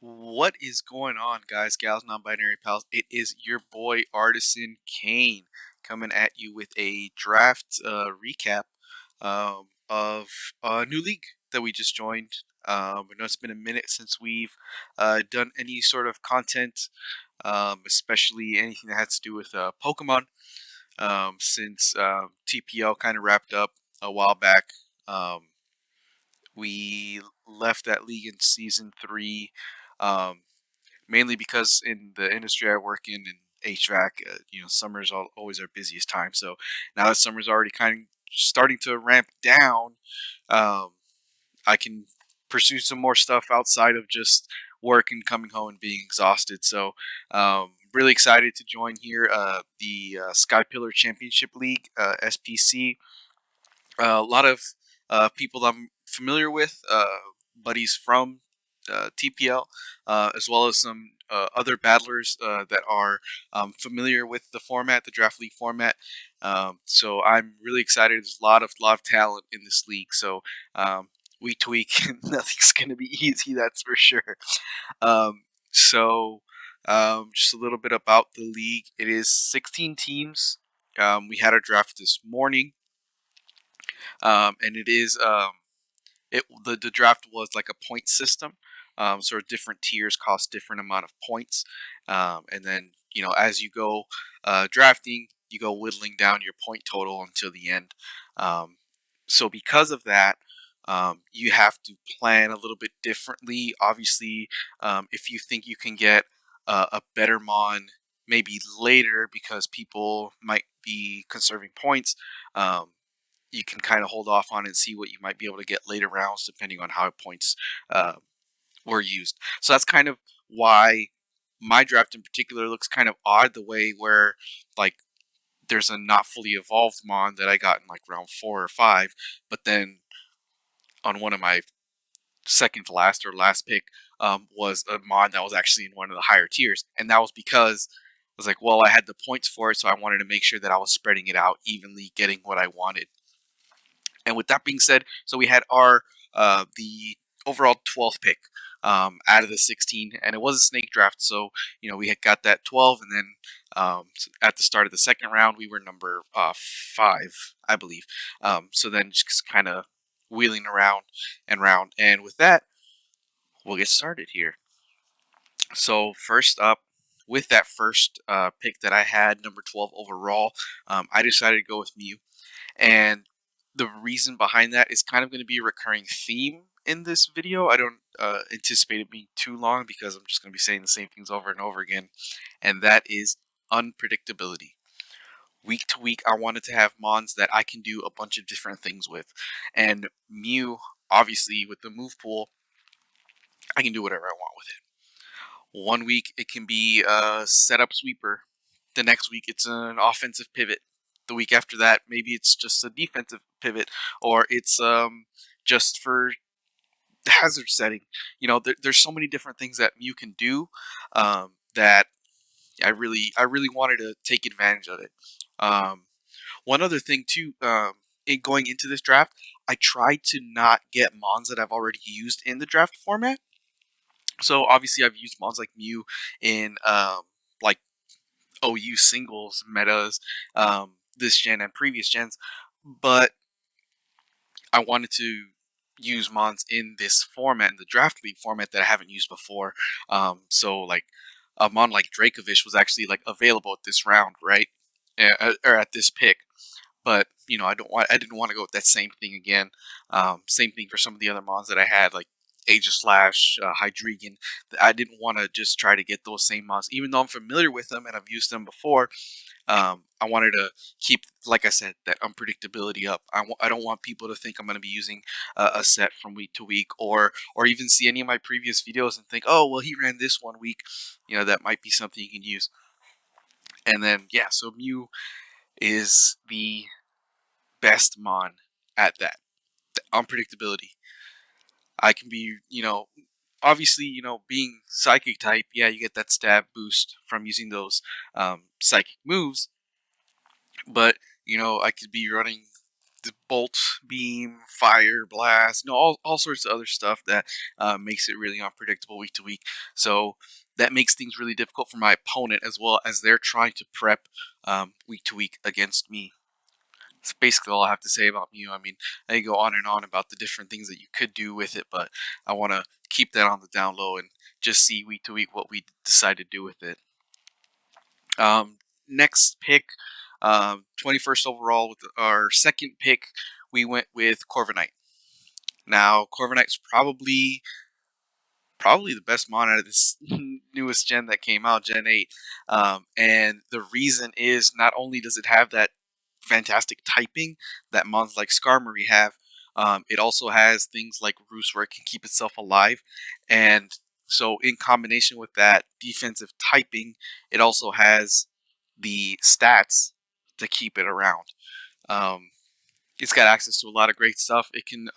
What is going on, guys, gals, non-binary pals? It is your boy Artisan Kane coming at you with a draft recap of a new league that we just joined. I know it's been a minute since we've done any sort of content, especially anything that has to do with Pokemon, since TPL kind of wrapped up a while back. Um, we left that league in season 3. Um, Mainly because in the industry I work in HVAC, summer's always our busiest time. So now that summer's already kind of starting to ramp down, um, I can pursue some more stuff outside of just work and coming home and being exhausted. So really excited to join here, the Sky Pillar Championship League, SPC. A lot of people that I'm familiar with, buddies from TPL, as well as some other battlers that are familiar with the format, the draft league format. So I'm really excited. There's a lot of talent in this league. So week to week, nothing's going to be easy. That's for sure. Um, so just a little bit about the league. It is 16 teams. We had a draft this morning, and it is the draft was like a point system. So different tiers cost different amount of points, and then as you go drafting, you go whittling down your point total until the end. Um, so because of that, you have to plan a little bit differently. Obviously, if you think you can get a better mon maybe later because people might be conserving points. You can kind of hold off on and see what you might be able to get later rounds depending on how points uh, were used. So that's kind of why my draft in particular looks kind of odd the way where like there's a not fully evolved mon that I got in like round 4 or 5, but then on one of my second to last or last pick was a mon that was actually in one of the higher tiers, and that was because I was like, well, I had the points for it, so I wanted to make sure that I was spreading it out evenly, getting what I wanted. And with that being said, so we had our the overall 12th pick out of the 16, and it was a snake draft. So we had got that 12, and then at the start of the second round, we were number 5, I believe. So then just kind of wheeling around and round, and with that, we'll get started here. So first up, with that first pick that I had, number 12 overall, I decided to go with Mew. And the reason behind that is kind of going to be a recurring theme in this video. I don't anticipate it being too long because I'm just going to be saying the same things over and over again. And that is unpredictability. Week to week, I wanted to have mons that I can do a bunch of different things with. And Mew, obviously, with the move pool, I can do whatever I want with it. One week, it can be a setup sweeper. The next week, it's an offensive pivot. The week after that, maybe it's just a defensive pivot, or it's just for hazard setting. There's so many different things that Mew can do that I really wanted to take advantage of it. Um, One other thing too, in going into this draft, I tried to not get mons that I've already used in the draft format. So obviously, I've used mons like Mew in like OU singles metas, this gen and previous gens, but I wanted to use mons in this format, in the draft league format that I haven't used before. So like a mon like Dracovish was actually like available at this round, right? Or at this pick. But I didn't want to go with that same thing again. Same thing for some of the other mons that I had, like Aegislash, Hydreigon. I didn't want to just try to get those same mons, even though I'm familiar with them and I've used them before. I wanted to keep, like I said, that unpredictability up. I don't want people to think I'm going to be using a set from week to week, or even see any of my previous videos and think, oh, well, he ran this one week. That might be something you can use. And then, yeah, so Mew is the best mon at that. The unpredictability. I can be, obviously, being psychic type, yeah, you get that stab boost from using those psychic moves. But I could be running the bolt, beam, fire, blast, all sorts of other stuff that makes it really unpredictable week to week. So that makes things really difficult for my opponent as well as they're trying to prep week to week against me. That's basically all I have to say about Mew. I mean, I can go on and on about the different things that you could do with it, but I want to keep that on the down low and just see week to week what we decide to do with it. Next pick, 21st overall with our second pick, we went with Corviknight. Now, Corviknight's probably the best mon out of this newest gen that came out, Gen 8. And the reason is not only does it have that fantastic typing that mons like Skarmory have, it also has things like Roost where it can keep itself alive. And so in combination with that defensive typing, it also has the stats to keep it around. Um, it's got access to a lot of great stuff. It can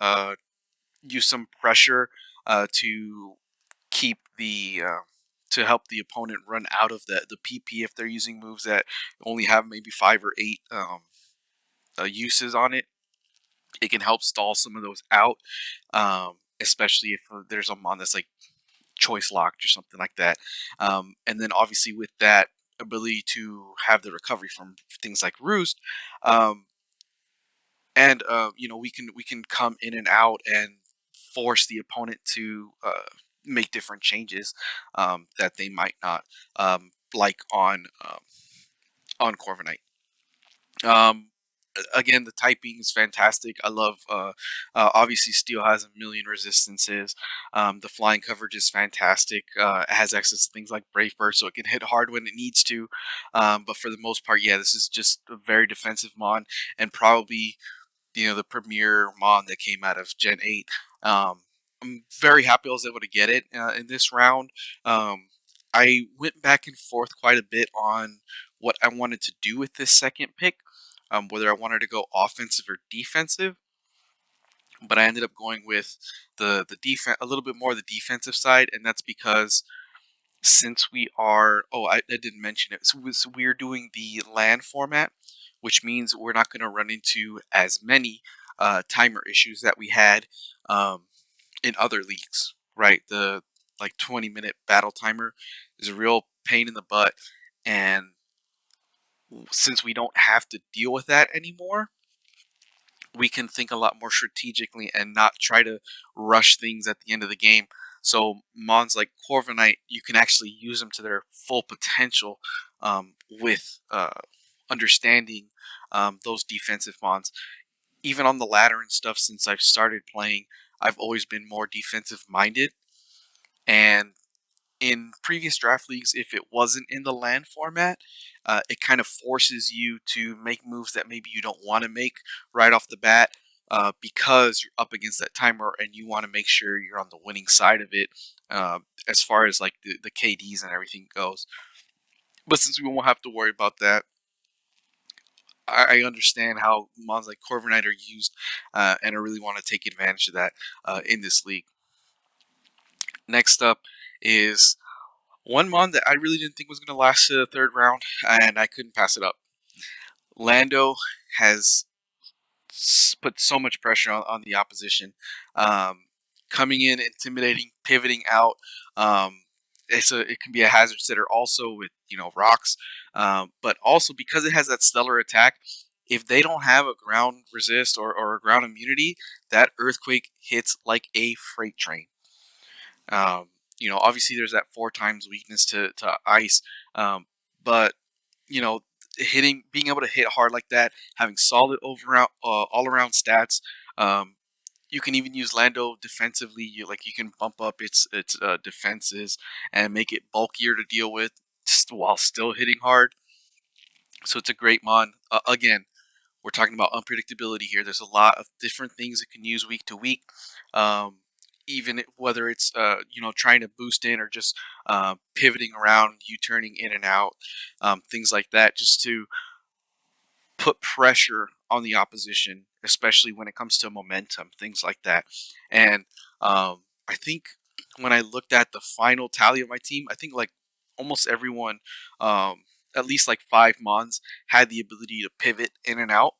use some pressure to keep the to help the opponent run out of the PP if they're using moves that only have maybe 5 or 8 uses on it. It can help stall some of those out, especially if there's a mon that's like choice locked or something like that. And then obviously with that ability to have the recovery from things like Roost, um, and we can come in and out and force the opponent to make different changes that they might not like on Corviknight. Um, again, the typing is fantastic. I love. Obviously, Steel has a million resistances. The flying coverage is fantastic. It has access to things like Brave Bird, so it can hit hard when it needs to. But for the most part, yeah, this is just a very defensive mon, and probably the premier mon that came out of Gen 8. I'm very happy I was able to get it in this round. I went back and forth quite a bit on what I wanted to do with this second pick, whether I wanted to go offensive or defensive. But I ended up going with the defense, a little bit more the defensive side, and that's because since we are, I didn't mention it, so we're doing the land format, which means we're not going to run into as many timer issues that we had in other leagues, right? The like 20-minute battle timer is a real pain in the butt, and since we don't have to deal with that anymore, we can think a lot more strategically and not try to rush things at the end of the game. So mons like Corviknight, you can actually use them to their full potential with understanding those defensive mons. Even on the ladder and stuff, since I've started playing, I've always been more defensive minded. And in previous draft leagues, if it wasn't in the land format, it kind of forces you to make moves that maybe you don't want to make right off the bat because you're up against that timer and you want to make sure you're on the winning side of it as far as like the KDs and everything goes. But since we won't have to worry about that, I understand how mons like Corviknight are used, and I really want to take advantage of that in this league. Next up is one mon that I really didn't think was going to last to the third round, and I couldn't pass it up. Lando has put so much pressure on the opposition. Coming in, intimidating, pivoting out. It can be a hazard sitter also with rocks, but also because it has that stellar attack. If they don't have a ground resist or a ground immunity, that earthquake hits like a freight train. Obviously there's that 4 times weakness to ice, but being able to hit hard like that, having solid all around stats. You can even use Lando defensively. You can bump up its defenses and make it bulkier to deal with, while still hitting hard. So it's a great mon. Again, we're talking about unpredictability here. There's a lot of different things it can use week to week. Even whether it's trying to boost in or just pivoting around, turning in and out, things like that, just to put pressure on the opposition, especially when it comes to momentum, things like that. And I think when I looked at the final tally of my team, I think like almost everyone, at least like 5 mons, had the ability to pivot in and out,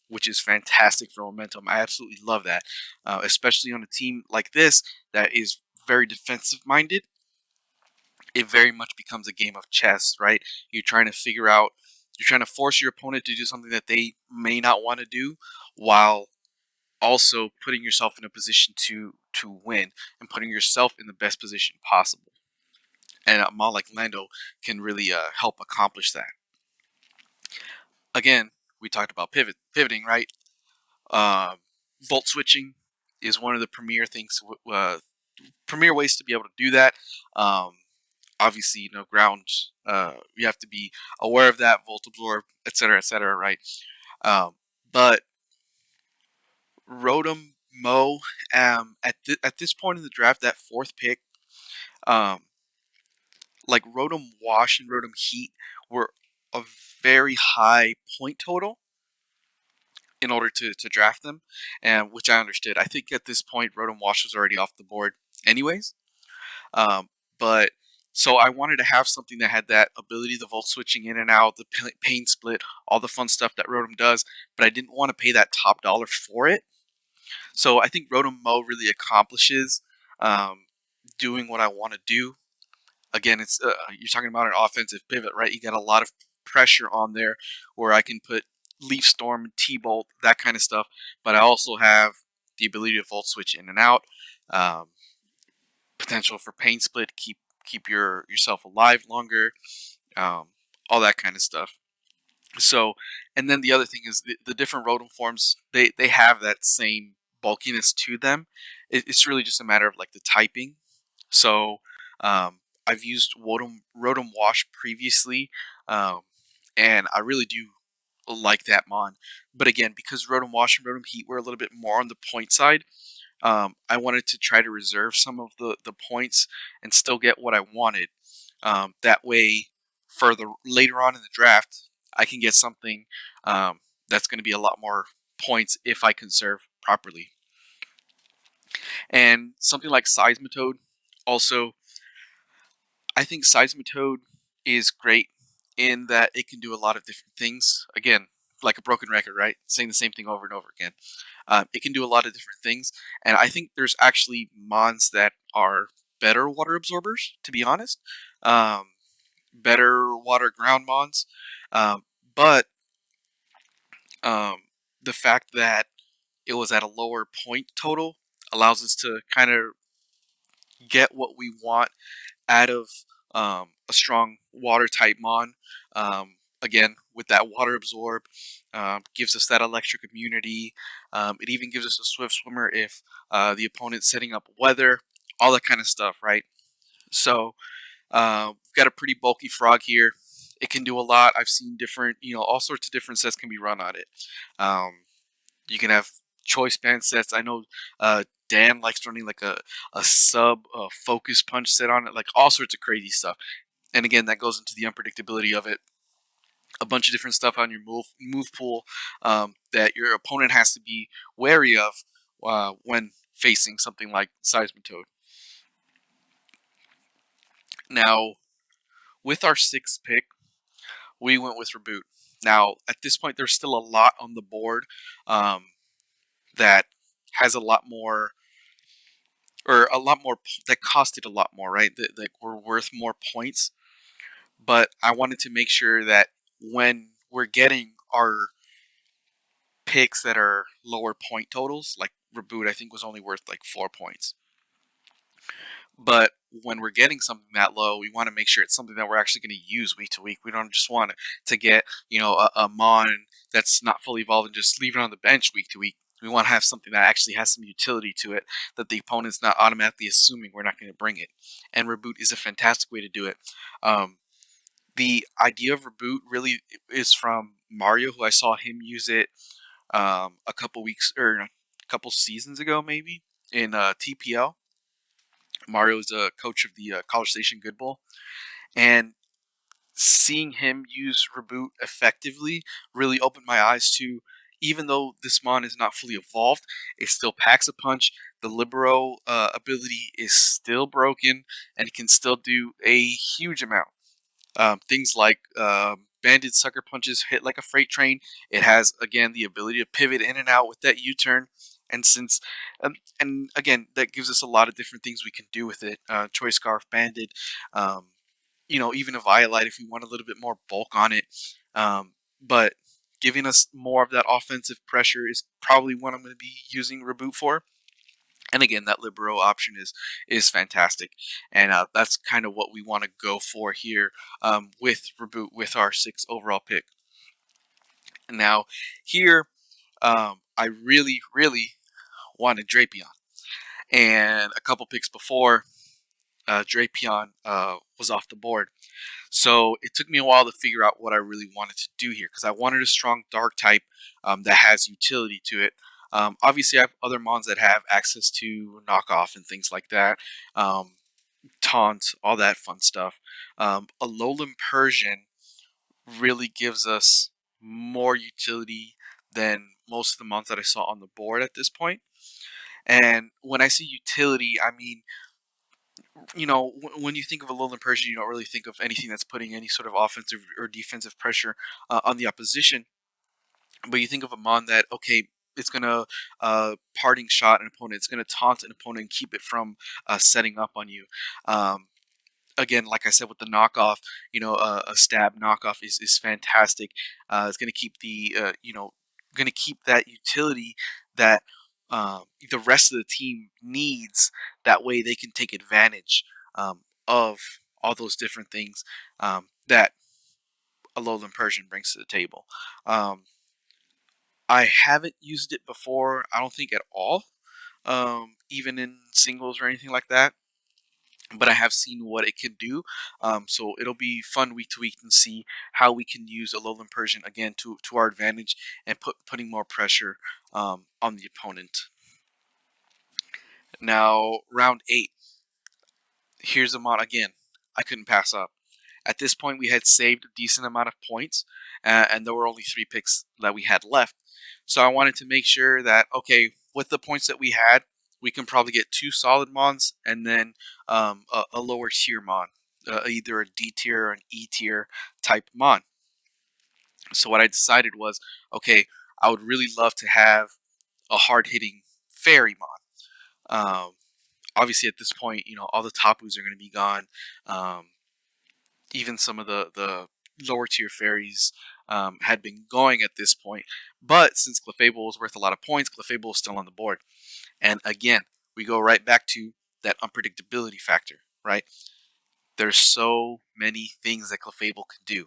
which is fantastic for momentum. I absolutely love that, especially on a team like this that is very defensive minded. It very much becomes a game of chess, right? You're trying to figure out, you're trying to force your opponent to do something that they may not want to do, while also putting yourself in a position to win and putting yourself in the best position possible. And a mod like Lando can really help accomplish that. Again, we talked about pivoting, right? Uh, Volt switching is one of the premier things, premier ways to be able to do that. Um, Obviously, ground. You have to be aware of that, volt absorb, etc., right? Um, but Rotom Mo, at this point in the draft, that fourth pick, um, like Rotom Wash and Rotom Heat were a very high point total in order to draft them, and which I understood. I think at this point, Rotom Wash was already off the board, anyways. Um, but so I wanted to have something that had that ability, the volt switching in and out, the pain split, all the fun stuff that Rotom does. But I didn't want to pay that top dollar for it. So I think Rotom Mo really accomplishes um, doing what I want to do. Again, it's you're talking about an offensive pivot, right? You got a lot of pressure on there where I can put Leaf Storm, T-Bolt, that kind of stuff. But I also have the ability to volt switch in and out. Um, Potential for pain split, keep yourself alive longer, um, all that kind of stuff. So, and then the other thing is the different Rotom forms. They have that same bulkiness to them. It's really just a matter of like the typing. So, I've used Rotom Wash previously, um, and I really do like that mon. But again, because Rotom Wash and Rotom Heat were a little bit more on the point side, I wanted to try to reserve some of the points and still get what I wanted. That way, further later on in the draft, I can get something that's going to be a lot more points if I conserve properly. And something like Seismitoad, also, I think Seismitoad is great in that it can do a lot of different things. Again, like a broken record, right? Saying the same thing over and over again. It can do a lot of different things, and I think there's actually mons that are better water absorbers, to be honest. Um, Better water ground mons, um, but um, the fact that it was at a lower point total allows us to kind of get what we want out of a strong water type mon. Again, with that water absorb, gives us that electric immunity. It even gives us a swift swimmer if the opponent's setting up weather, all that kind of stuff, right? So we've got a pretty bulky frog here. It can do a lot. I've seen different, all sorts of different sets can be run on it. Um, you can have choice band sets. I know Dan likes running like a sub focus punch set on it, like all sorts of crazy stuff. And again, that goes into the unpredictability of it. A bunch of different stuff on your move pool that your opponent has to be wary of when facing something like Seismitoad. Now, with our sixth pick, we went with Reboot. Now, at this point, there's still a lot on the board um, that has a lot more, or a lot more that costed a lot more, right? That were worth more points. But I wanted to make sure that when we're getting our picks that are lower point totals, like Reboot, I think was only worth like 4 points. But when we're getting something that low, we want to make sure it's something that we're actually going to use week to week. We don't just want to get, a mon that's not fully evolved and just leave it on the bench week to week. We want to have something that actually has some utility to it, that the opponent's not automatically assuming we're not going to bring it. And Reboot is a fantastic way to do it. The idea of Reboot really is from Mario, who I saw him use it a couple weeks or a couple seasons ago, maybe in TPL. Mario is a coach of the College Station Good Bowl, and seeing him use Reboot effectively really opened my eyes to. Even though this mon is not fully evolved, it still packs a punch. The Libero ability is still broken, and it can still do a huge amount. Things like Banded Sucker Punches hit like a freight train. It has, again, the ability to pivot in and out with that U-turn. And since, and again, that gives us a lot of different things we can do with it. Choice Scarf, Banded, um, even a Violite if we want a little bit more bulk on it. But giving us more of that offensive pressure is probably what I'm going to be using Reboot for. And again, that libero option is fantastic, and that's kind of what we want to go for here with Reboot with our 6th overall pick. Now, here, I really, really wanted Drapion, and a couple picks before, Drapion was off the board. So it took me a while to figure out what I really wanted to do here because I wanted a strong dark type that has utility to it. Obviously, I have other mons that have access to knockoff and things like that, um, taunt, all that fun stuff. A Alolan Persian really gives us more utility than most of the mons that I saw on the board at this point. And when I say utility, I mean, when you think of a Alolan Persian, you don't really think of anything that's putting any sort of offensive or defensive pressure on the opposition. But you think of a mon that, okay, it's gonna parting shot an opponent, it's gonna taunt an opponent and keep it from setting up on you. Um, Again, like I said, with the knockoff, a stab knockoff is fantastic. It's going to keep going to keep that utility that the rest of the team needs. That way, they can take advantage of all those different things that a Lowland Persian brings to the table. Um, I haven't used it before. I don't think at all, even in singles or anything like that, but I have seen what it can do. So it'll be fun week to week and see how we can use a Lowland Persian again to our advantage and putting more pressure on the opponent. Now, round 8. Here's a mod again. I couldn't pass up. At this point, we had saved a decent amount of points, and there were only 3 picks that we had left. So I wanted to make sure that, okay, with the points that we had, we can probably get 2 solid mons and then a lower tier mon, either a D tier or an E tier type mon. So what I decided was, okay, I would really love to have a hard hitting fairy mon. Obviously, at this point, all the tapus are going to be gone. Even some of the lower tier fairies had been going at this point. But since clefable was worth a lot of points, clefable was still on the board. And again, we go right back to that unpredictability factor, right? There's so many things that clefable can do,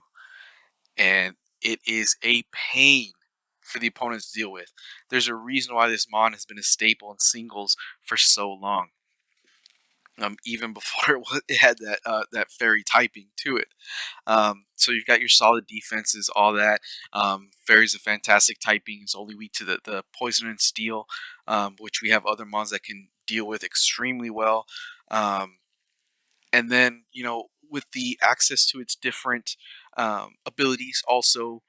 and it is a pain for the opponents to deal with. There's a reason why this mon has been a staple in singles for so long. Even before it had that fairy typing to it. So you've got your solid defenses, all that. Fairy's a fantastic typing. It's only weak to the poison and steel, which we have other mons that can deal with extremely well. And then, with the access to its different abilities, also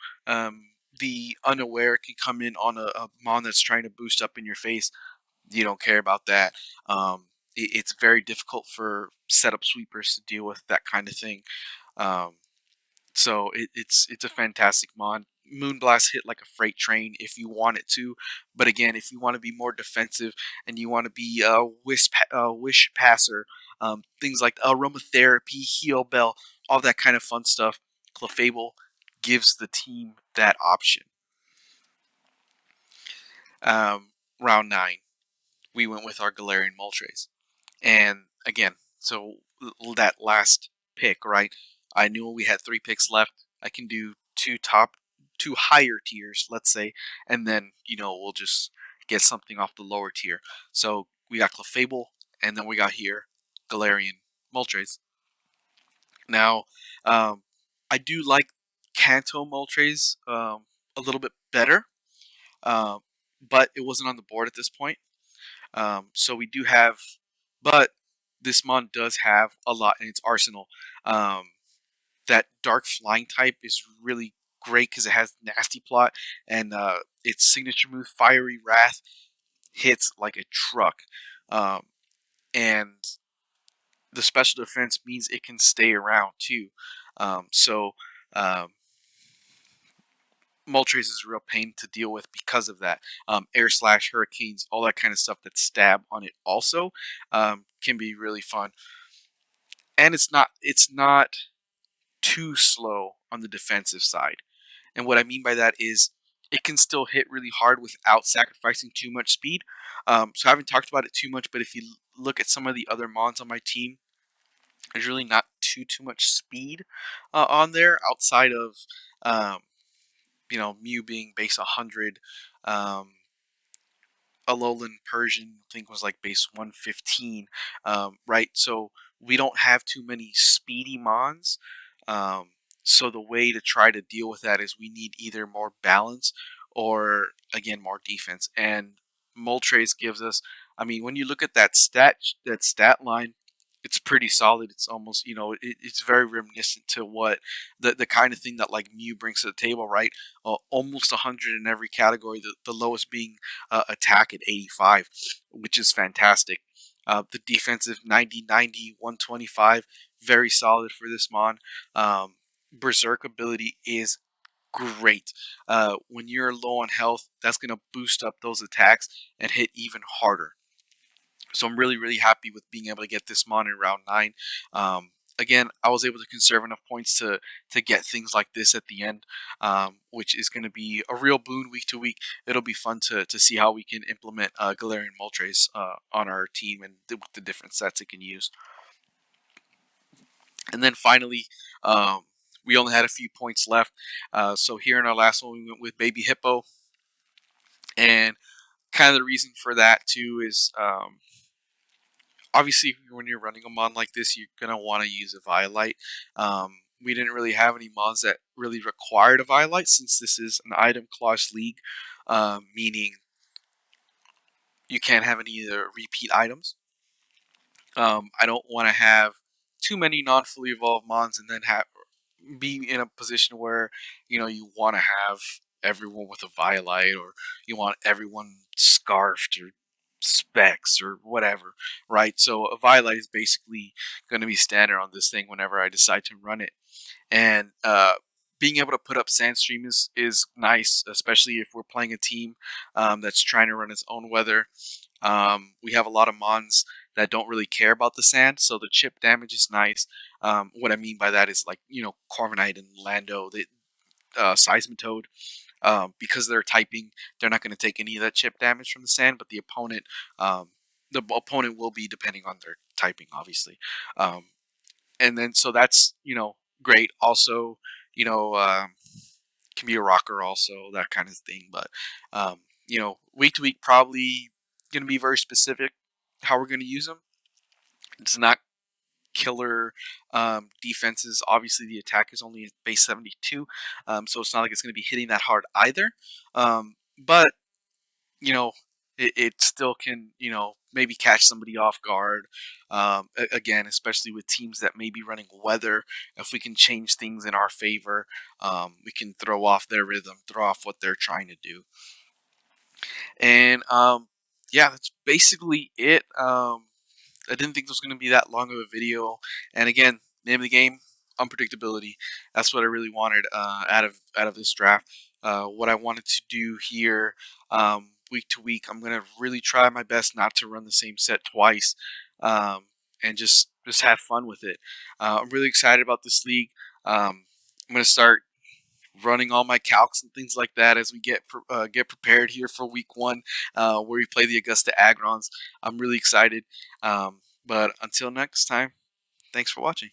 the unaware can come in on a mon that's trying to boost up in your face. You don't care about that. It's very difficult for setup sweepers to deal with that kind of thing. Um, so it's a fantastic mod. Moonblast hit like a freight train if you want it to, but again, if you want to be more defensive and you want to be a wish passer, things like aromatherapy, heal bell, all that kind of fun stuff, Clefable gives the team that option. Round 9, we went with our Galarian Moltres. And again, so that last pick, right? I knew we had 3 picks left. I can do 2 higher tiers, let's say, and then we'll just get something off the lower tier. So we got Clefable, and then we got here Galarian Moltres. Now, I do like Kanto Moltres a little bit better, um, but it wasn't on the board at this point. So we do have, but this mon does have a lot in its arsenal. Um, that dark flying type is really great because it has nasty plot, and its signature move, Fiery Wrath, hits like a truck. Um, and the special defense means it can stay around too. So um, moletrace is a real pain to deal with because of that. Air slash, hurricanes, all that kind of stuff that stab on it also can be really fun. And it's not too slow on the defensive side. And what I mean by that is it can still hit really hard without sacrificing too much speed. So I haven't talked about it too much, but if you look at some of the other mons on my team, there's really not too much speed on there outside of um, Mew being base 100. Um, Alolan Persian, I think was like base 115, right? So we don't have too many speedy mons. Um, so the way to try to deal with that is we need either more balance or again more defense. And Moltres gives us. I mean, when you look at that stat line, it's pretty solid. It's almost it's very reminiscent to what the kind of thing that like Mew brings to the table, right? Almost 100 in every category. The lowest being attack at 85, which is fantastic. The defensive 90, 90, 125, very solid for this mon. Berserk ability is great. When you're low on health, that's going to boost up those attacks and hit even harder. So I'm really, really happy with being able to get this mon in round 9. Again, I was able to conserve enough points to get things like this at the end, which is going to be a real boon week to week. It'll be fun to see how we can implement Galarian Moltres on our team and the different sets it can use. And then finally, we only had a few points left. So here in our last one, we went with Baby Hippo. And kind of the reason for that, too, is obviously when you're running a mon like this, you're going to want to use a Violite. We didn't really have any mons that really required a Violite since this is an item clause league, meaning you can't have any of the repeat items. I don't want to have too many non-fully evolved mons and then be in a position where you want to have everyone with a Violite or you want everyone scarfed or specs or whatever, right? So a Violite is basically going to be standard on this thing whenever I decide to run it. And being able to put up Sandstream is nice, especially if we're playing a team that's trying to run its own weather. We have a lot of mons that don't really care about the sand, so the chip damage is nice. What I mean by that is like Korvanite and Lando, the Seismitoad, because they're typing, they're not going to take any of that chip damage from the sand, but the opponent will be depending on their typing, obviously. And then so that's great. Also, you know, can be a rocker, also that kind of thing. But week to week, probably going to be very specific how we're going to use them. It's not killer defenses. Obviously, the attack is only at base 72, so it's not like it's going to be hitting that hard either. But it still can maybe catch somebody off guard. Again, especially with teams that may be running weather, if we can change things in our favor, we can throw off their rhythm, throw off what they're trying to do. And yeah, that's basically it. I didn't think this was going to be that long of a video. And again, name of the game, unpredictability. That's what I really wanted out of this draft. What I wanted to do here, week to week, I'm going to really try my best not to run the same set twice, and just have fun with it. I'm really excited about this league. I'm going to start running all my calcs and things like that as we get prepared here for week 1, where we play the Augusta Agrons. I'm really excited. But until next time, thanks for watching.